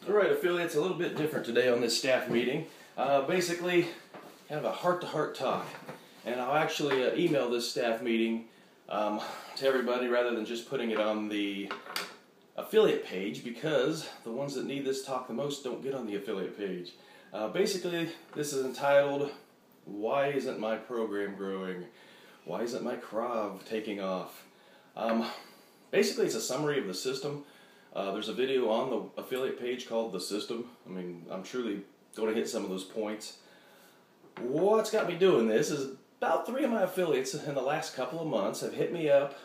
Alright, affiliates, a little bit different today on this staff meeting. Basically, kind of a heart-to-heart talk. And I'll actually email this staff meeting to everybody rather than just putting it on the affiliate page, because the ones that need this talk the most don't get on the affiliate page. Basically, this is entitled, "Why Isn't My Program Growing? Why Isn't My CROV Taking Off?" Basically, it's a summary of the system. There's a video on the affiliate page called The System. I mean, I'm truly going to hit some of those points. What's got me doing this is about 3 of my affiliates in the last couple of months have hit me up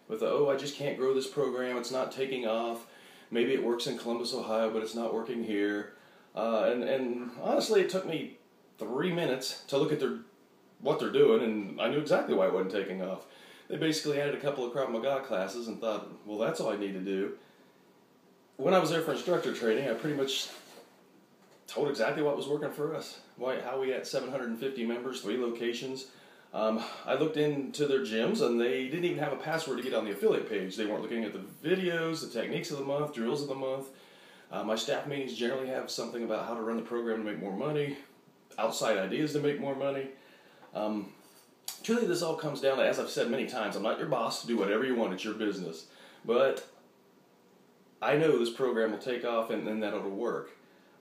with "Oh, I just can't grow this program, it's not taking off. Maybe it works in Columbus, Ohio, but it's not working here." And honestly, it took me 3 minutes to look at what they're doing, and I knew exactly why it wasn't taking off. They basically added a couple of Krav Maga classes and thought, well, that's all I need to do. When I was there for instructor training, I pretty much told exactly what was working for us. How we had 750 members, 3 locations. I looked into their gyms, and they didn't even have a password to get on the affiliate page. They weren't looking at the videos, the techniques of the month, drills of the month. My staff meetings generally have something about how to run the program to make more money, outside ideas to make more money. Truly, this all comes down to, as I've said many times, I'm not your boss. Do whatever you want. It's your business. But I know this program will take off, and that it'll work.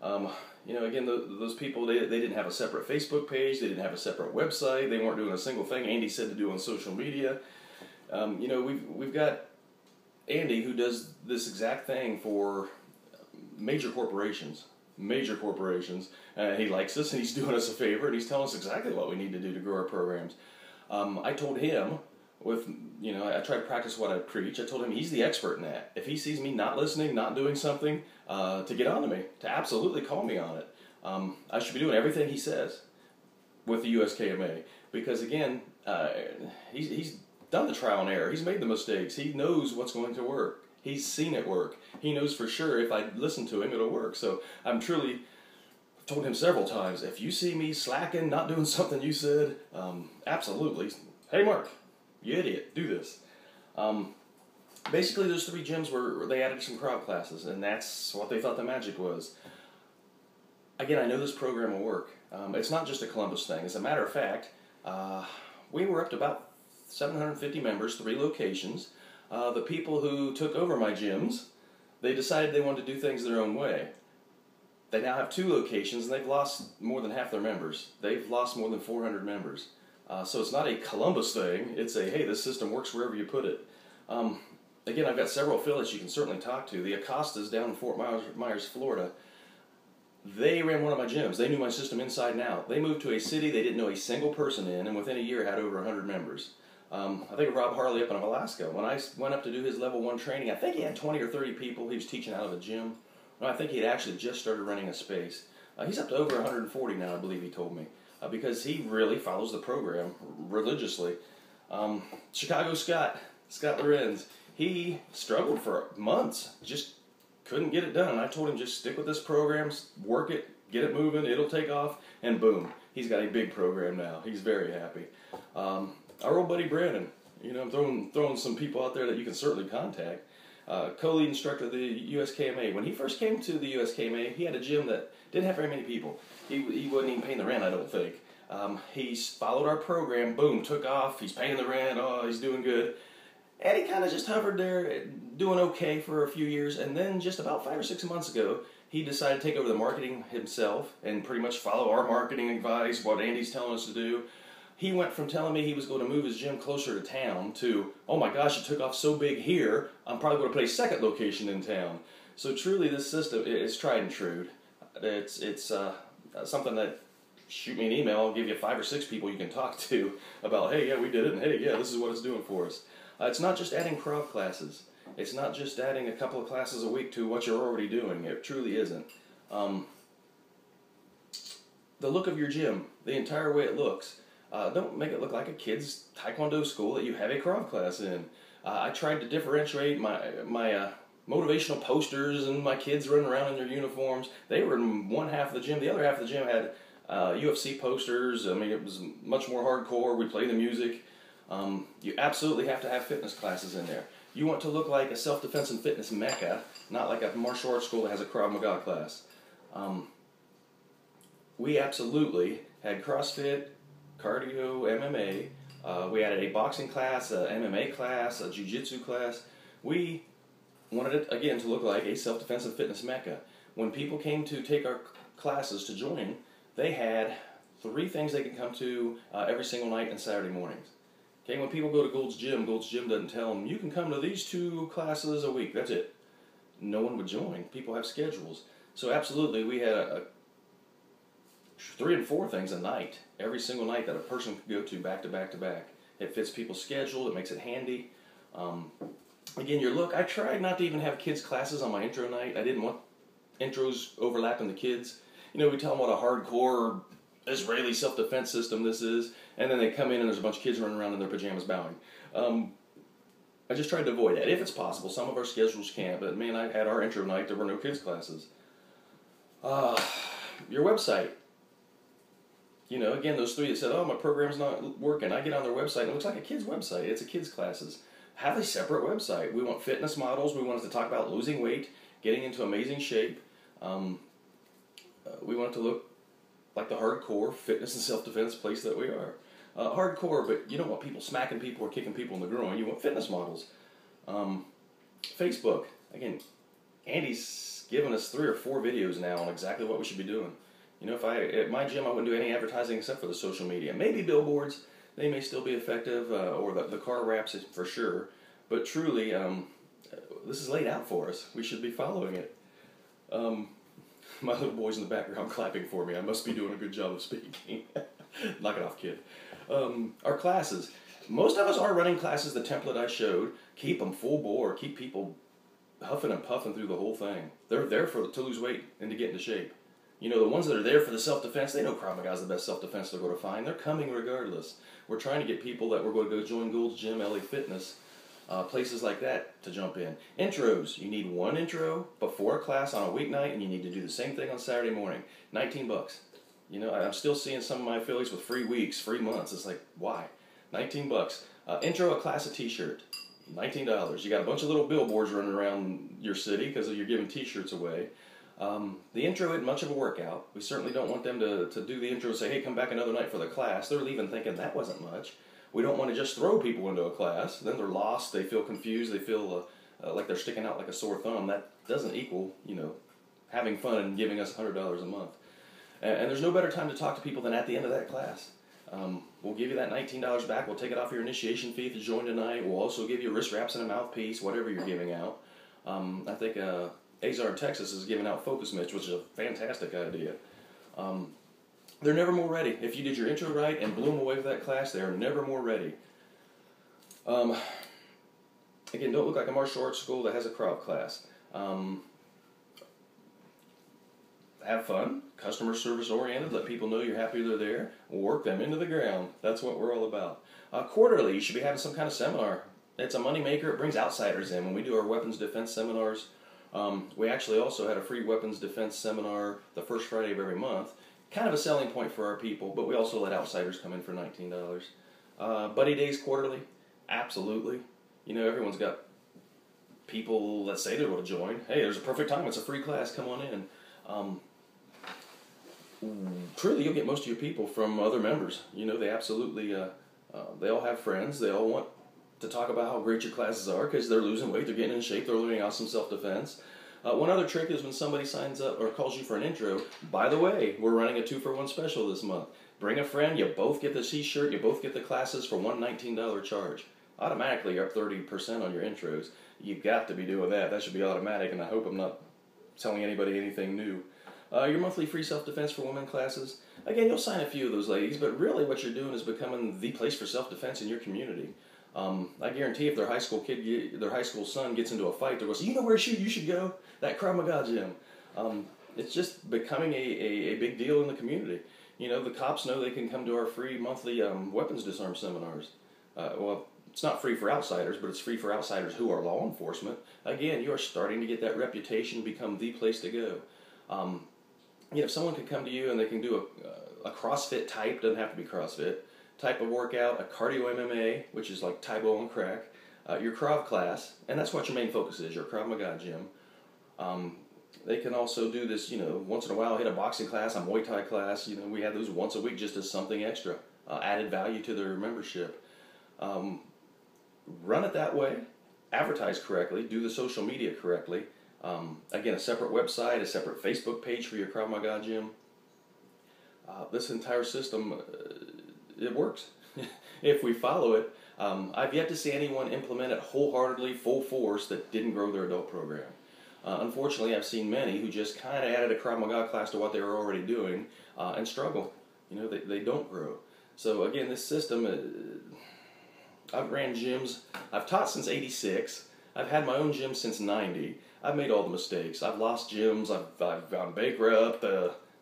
Again, those people, they didn't have a separate Facebook page. They didn't have a separate website. They weren't doing a single thing Andy said to do on social media. We've got Andy, who does this exact thing for major corporations. He likes us, and he's doing us a favor, and he's telling us exactly what we need to do to grow our programs. I told him, I try to practice what I preach. I told him he's the expert in that. If he sees me not listening, not doing something, to get on to me, to absolutely call me on it. I should be doing everything he says with the USKMA, because again, he's done the trial and error. He's made the mistakes. He knows what's going to work. He's seen it work. He knows for sure if I listen to him, it'll work. So I'm truly told him several times, if you see me slacking, not doing something you said, absolutely, hey Mark, you idiot, do this. Basically, those 3 gyms where they added some CROV classes, and that's what they thought the magic was. Again, I know this program will work. It's not just a Columbus thing. As a matter of fact, we were up to about 750 members, 3 locations. The people who took over my gyms, they decided they wanted to do things their own way. They now have 2 locations, and they've lost more than half their members. They've lost more than 400 members. So it's not a Columbus thing. It's a, hey, this system works wherever you put it. Again, I've got several affiliates you can certainly talk to. The Acostas down in Fort Myers, Florida, they ran one of my gyms. They knew my system inside and out. They moved to a city they didn't know a single person in, and within a year had over 100 members. I think of Rob Harley up in Alaska. When I went up to do his level 1 training, I think he had 20 or 30 people. He was teaching out of a gym. I think he had actually just started running a space. He's up to over 140 now, I believe he told me, because he really follows the program religiously. Chicago Scott Lorenz, he struggled for months, just couldn't get it done. I told him, just stick with this program, work it, get it moving, it'll take off, and boom, he's got a big program now. He's very happy. Our old buddy Brandon, I'm throwing some people out there that you can certainly contact. Co-lead instructor of the USKMA. When he first came to the USKMA, he had a gym that didn't have very many people. He wasn't even paying the rent, I don't think. He's followed our program, boom, took off, he's paying the rent, oh, he's doing good. And he kind of just hovered there, doing okay for a few years, and then just about 5 or 6 months ago, he decided to take over the marketing himself and pretty much follow our marketing advice, what Andy's telling us to do. He went from telling me he was going to move his gym closer to town to, oh my gosh, it took off so big here, I'm probably going to put a second location in town. So truly, this system is tried and true. It's something that, shoot me an email, I'll give you 5 or 6 people you can talk to about, hey, yeah, we did it, and hey, yeah, this is what it's doing for us. It's not just adding CROV classes. It's not just adding a couple of classes a week to what you're already doing. It truly isn't. The look of your gym, the entire way it looks, don't make it look like a kid's taekwondo school that you have a CROV class in. I tried to differentiate my motivational posters and my kids running around in their uniforms. They were in one half of the gym. The other half of the gym had UFC posters. I mean, it was much more hardcore. We play the music. You absolutely have to have fitness classes in there. You want to look like a self-defense and fitness mecca, not like a martial arts school that has a Krav Maga class. We absolutely had CrossFit, cardio, MMA. We added a boxing class, a MMA class, a jiu-jitsu class. We wanted it, again, to look like a self-defense and fitness mecca. When people came to take our classes to join, they had 3 things they could come to every single night and Saturday mornings. Okay, when people go to Gold's Gym doesn't tell them, you can come to these 2 classes a week, that's it. No one would join. People have schedules. So absolutely, we had 3 and 4 things a night, every single night that a person could go to back to back to back. It fits people's schedule, it makes it handy. Again, your look, I tried not to even have kids' classes on my intro night. I didn't want intros overlapping the kids. You know, we tell them what a hardcore Israeli self-defense system this is, and then they come in and there's a bunch of kids running around in their pajamas bowing. I just tried to avoid that, if it's possible. Some of our schedules can't, but man, I had our intro night, there were no kids' classes. Your website. You know, again, those 3 that said, oh, my program's not working. I get on their website, and it looks like a kid's website. It's a kid's classes. Have a separate website. We want fitness models. We want us to talk about losing weight, getting into amazing shape. We want it to look like the hardcore fitness and self-defense place that we are. Hardcore, but you don't want people smacking people or kicking people in the groin. You want fitness models. Facebook. Again, Andy's given us 3 or 4 videos now on exactly what we should be doing. You know, at my gym, I wouldn't do any advertising except for the social media. Maybe billboards. They may still be effective, or the car wraps for sure. But truly, this is laid out for us. We should be following it. My little boy's in the background clapping for me. I must be doing a good job of speaking. Knock it off, kid. Our classes. Most of us are running classes, the template I showed. Keep them full bore. Keep people huffing and puffing through the whole thing. They're there to lose weight and to get into shape. You know, the ones that are there for the self-defense, they know Krav Maga is the best self-defense they're going to find. They're coming regardless. We're trying to get people that we're going to go join Gold's Gym, LA Fitness, places like that to jump in. Intros. You need 1 intro before a class on a weeknight, and you need to do the same thing on Saturday morning. $19. You know, I'm still seeing some of my affiliates with free weeks, free months. It's like, why? $19. Intro, a class, a t-shirt. $19. You got a bunch of little billboards running around your city because you're giving t-shirts away. The intro isn't much of a workout. We certainly don't want them to do the intro and say, hey, come back another night for the class. They're leaving thinking that wasn't much. We don't want to just throw people into a class. Then they're lost. They feel confused. They feel like they're sticking out like a sore thumb. That doesn't equal, you know, having fun and giving us $100 a month. And there's no better time to talk to people than at the end of that class. We'll give you that $19 back. We'll take it off your initiation fee to join tonight. We'll also give you wrist wraps and a mouthpiece, whatever you're giving out. I think Azar, Texas is giving out Focus Mitts, which is a fantastic idea. They're never more ready. If you did your intro right and blew them away with that class, they are never more ready. Again, don't look like a martial arts school that has a Krav class. Have fun, customer service oriented, let people know you're happy they're there, work them into the ground. That's what we're all about. Quarterly, you should be having some kind of seminar. It's a moneymaker. It brings outsiders in. When we do our weapons defense seminars, we actually also had a free weapons defense seminar the first Friday of every month. Kind of a selling point for our people, but we also let outsiders come in for $19. Buddy days quarterly, absolutely. You know, everyone's got people that say they're going to join. Hey, there's a perfect time. It's a free class. Come on in. Truly, you'll get most of your people from other members. You know, they absolutely, they all have friends. They all want to talk about how great your classes are because they're losing weight, they're getting in shape, they're learning awesome self-defense. One other trick is when somebody signs up or calls you for an intro, by the way, we're running a 2-for-1 special this month. Bring a friend, you both get the t-shirt, you both get the classes for one $19 charge. Automatically, you're up 30% on your intros. You've got to be doing that. That should be automatic, and I hope I'm not telling anybody anything new. Your monthly free self-defense for women classes. Again, you'll sign a few of those ladies, but really what you're doing is becoming the place for self-defense in your community. I guarantee if their high school their high school son gets into a fight, they'll go, so you know where you should go? That Krav Maga gym. It's just becoming a big deal in the community. You know, the cops know they can come to our free monthly weapons disarm seminars. Well, it's not free for outsiders, but it's free for outsiders who are law enforcement. Again, you are starting to get that reputation, become the place to go. You know, if someone can come to you and they can do a CrossFit type, doesn't have to be CrossFit, type of workout, a cardio MMA, which is like Taebo on crack, your Krav class, and that's what your main focus is, your Krav Maga gym. They can also do this, once in a while hit a boxing class, a Muay Thai class. We have those once a week just as something extra, added value to their membership. Run it that way, advertise correctly, do the social media correctly. Again, a separate website, a separate Facebook page for your Krav Maga gym. This entire system, it works if we follow it. I've yet to see anyone implement it wholeheartedly, full force, that didn't grow their adult program. Unfortunately, I've seen many who just kind of added a Krav Maga class to what they were already doing and struggle. They don't grow. So again, this system, I've ran gyms. I've taught since '86. I've had my own gym since '90. I've made all the mistakes. I've lost gyms. I've gone bankrupt.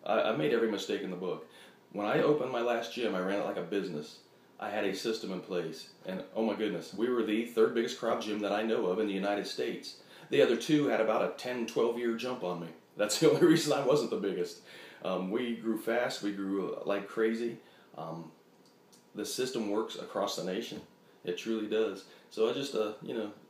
I made every mistake in the book. When I opened my last gym, I ran it like a business. I had a system in place. And oh my goodness, we were the third biggest Krav gym that I know of in the United States. The other two had about a 10, 12-year jump on me. That's the only reason I wasn't the biggest. We grew fast. We grew like crazy. The system works across the nation. It truly does. So I just,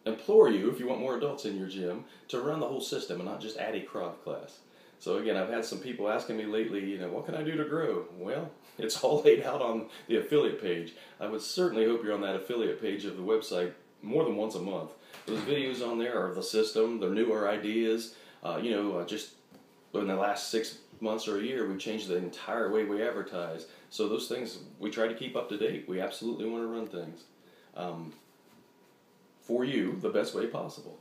implore you, if you want more adults in your gym, to run the whole system and not just add a Krav class. So again, I've had some people asking me lately, what can I do to grow? Well, it's all laid out on the affiliate page. I would certainly hope you're on that affiliate page of the website more than once a month. Those videos on there are the system, the newer ideas. Just in the last 6 months or a year, we've changed the entire way we advertise. So those things, we try to keep up to date. We absolutely want to run things for you the best way possible.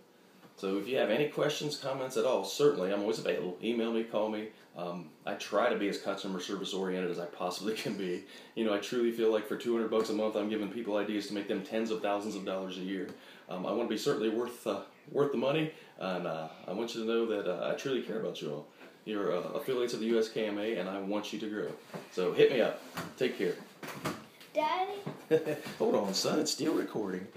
So if you have any questions, comments at all, certainly I'm always available. Email me, call me. I try to be as customer service oriented as I possibly can be. I truly feel like for $200 a month, I'm giving people ideas to make them tens of thousands of dollars a year. I want to be certainly worth the money, and I want you to know that I truly care about you all. You're affiliates of the USKMA, and I want you to grow. So hit me up. Take care. Daddy? Hold on, son. It's still recording.